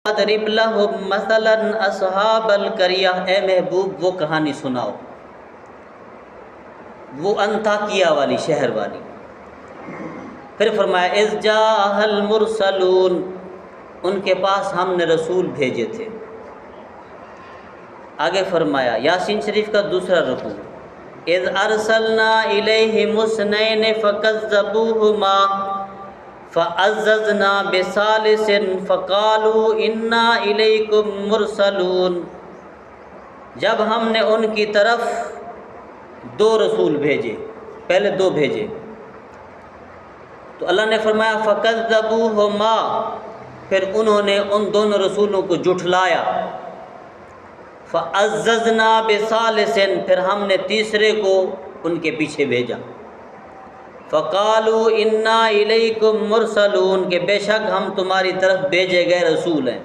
اضرب لهم مثلا اصحاب القریہ، اے محبوب وہ کہانی سناؤ، وہ انطاکیہ والی شہر والی۔ پھر فرمایا اذ جاء المرسلون، ان کے پاس ہم نے رسول بھیجے تھے۔ آگے فرمایا یاسین شریف کا دوسرا رکوع، اذ ارسلنا الیہم اثنین فکذبوہما فعززنا بثالث فقالوا انا الیکم مرسلون، جب ہم نے ان کی طرف دو رسول بھیجے، پہلے دو بھیجے تو اللہ نے فرمایا فکذبوہما، پھر انہوں نے ان دونوں رسولوں کو جھٹلایا، فعززنا بثالث، پھر ہم نے تیسرے کو ان کے پیچھے بھیجا، فقالوا انا الیکم مرسلون، کہ بے شک ہم تمہاری طرف بھیجے گئے رسول ہیں۔